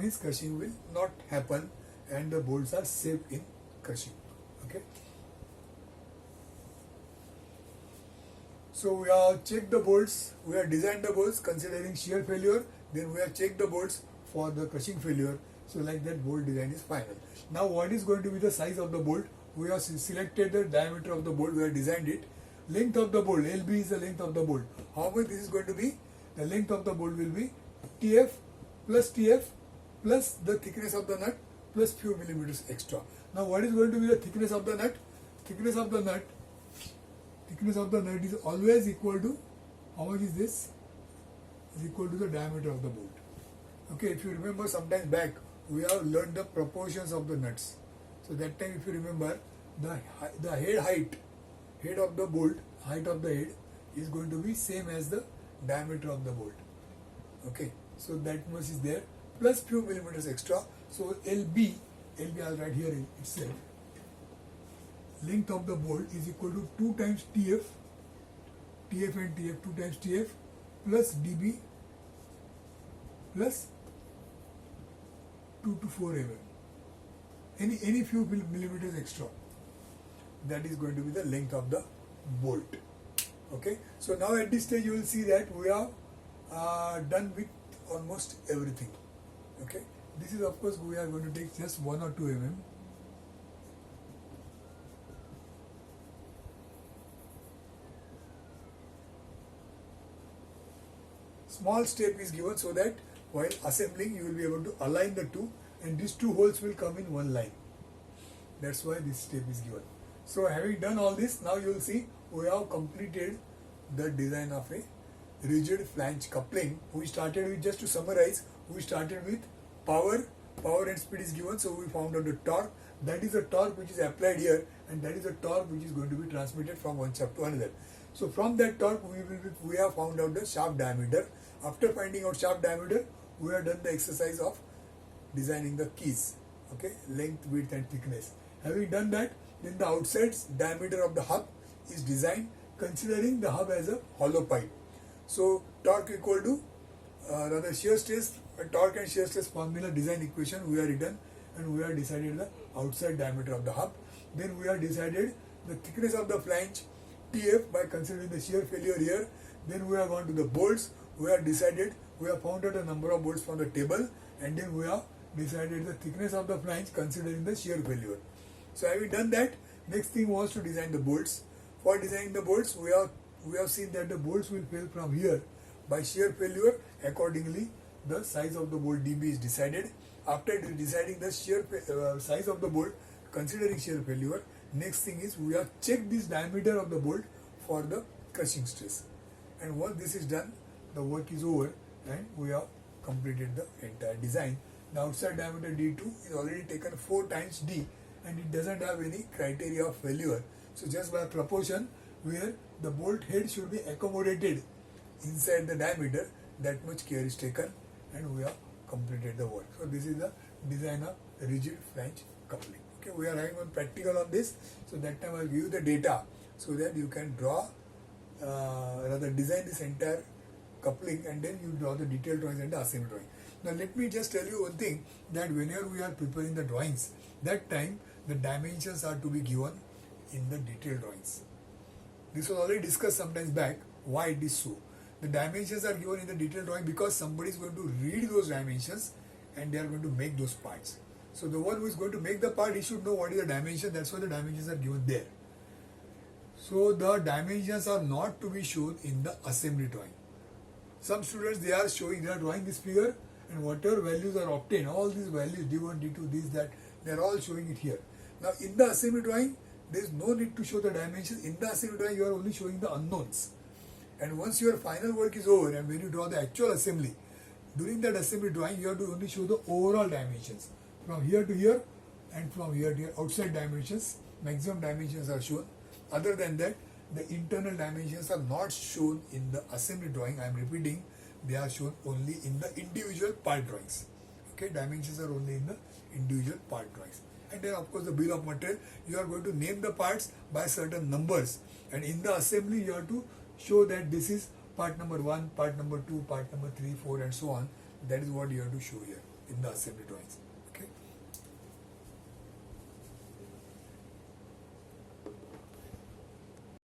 means crushing will not happen and the bolts are safe in crushing. Okay. So we have checked the bolts, we have designed the bolts considering shear failure, then we have checked the bolts for the crushing failure. So like that, bolt design is final. Now what is going to be the size of the bolt? We have selected the diameter of the bolt, we have designed it. Length of the bolt, LB is the length of the bolt. How much this is going to be? The length of the bolt will be TF plus the thickness of the nut plus few millimeters extra. Now what is going to be the thickness of the nut? Thickness of the nut is always equal to, how much is this? Is equal to the diameter of the bolt. Okay, if you remember sometimes back, we have learned the proportions of the nuts. So that time if you remember, the head of the bolt, height of the head is going to be same as the diameter of the bolt. Okay, so that much is there plus few millimeters extra. So LB I'll write here itself. Length of the bolt is equal to 2 times TF and TF, 2 times TF plus DB plus 2 to 4 mm. Any few millimeters extra. That is going to be the length of the bolt. Okay. So now at this stage you will see that we have done with almost everything. Okay. This is, of course, we are going to take just 1 or 2 mm. Small step is given so that while assembling you will be able to align the two, and these two holes will come in one line. That's why this step is given. So having done all this, now you will see we have completed the design of a rigid flange coupling. We started with, just to summarize, we started with power and speed is given, so we found out the torque. That is the torque which is applied here, and that is the torque which is going to be transmitted from one shaft to another. So from that torque we have found out the shaft diameter. After finding out shaft diameter, we have done the exercise of designing the keys. Okay, length, width and thickness. Having done that, then the outside diameter of the hub is designed considering the hub as a hollow pipe. So torque equal to shear stress, torque and shear stress formula design equation we have written, and we have decided the outside diameter of the hub. Then we have decided the thickness of the flange TF by considering the shear failure here. Then we have gone to the bolts. We have decided, we have found out a number of bolts from the table, and then we have decided the thickness of the flange considering the shear failure. So having done that, next thing was to design the bolts. For designing the bolts, we have seen that the bolts will fail from here by shear failure. Accordingly, the size of the bolt DB is decided. After deciding the shear size of the bolt considering shear failure, next thing is we have checked this diameter of the bolt for the crushing stress. And once this is done, the work is over and we have completed the entire design. The outside diameter D2 is already taken 4 times D, and it doesn't have any criteria of failure. So just by proportion, where the bolt head should be accommodated inside the diameter, that much care is taken, and we have completed the work. So this is the design of rigid flange coupling. Okay, we are having one practical on this, so that time I will give you the data so that you can draw, design this entire coupling, and then you draw the detailed drawings and the assembly drawing. Now let me just tell you one thing, that whenever we are preparing the drawings, that time the dimensions are to be given in the detailed drawings. This was already discussed sometimes back, why it is so. The dimensions are given in the detailed drawing because somebody is going to read those dimensions and they are going to make those parts. So the one who is going to make the part, he should know what is the dimension, that's why the dimensions are given there. So the dimensions are not to be shown in the assembly drawing. Some students, they are drawing this figure, and whatever values are obtained, all these values, D1, D2, this, that, they are all showing it here. Now in the assembly drawing, there is no need to show the dimensions. In the assembly drawing, you are only showing the unknowns. And once your final work is over, and when you draw the actual assembly, during that assembly drawing, you have to only show the overall dimensions. From here to here, and from here to here, outside dimensions, maximum dimensions are shown. Other than that, the internal dimensions are not shown in the assembly drawing. I am repeating, they are shown only in the individual part drawings. Okay, dimensions are only in the individual part drawings. And then of course the bill of material, you are going to name the parts by certain numbers, and in the assembly you have to show that this is part number 1, part number 2, part number 3, 4 and so on. That is what you have to show here. in the assembly drawings.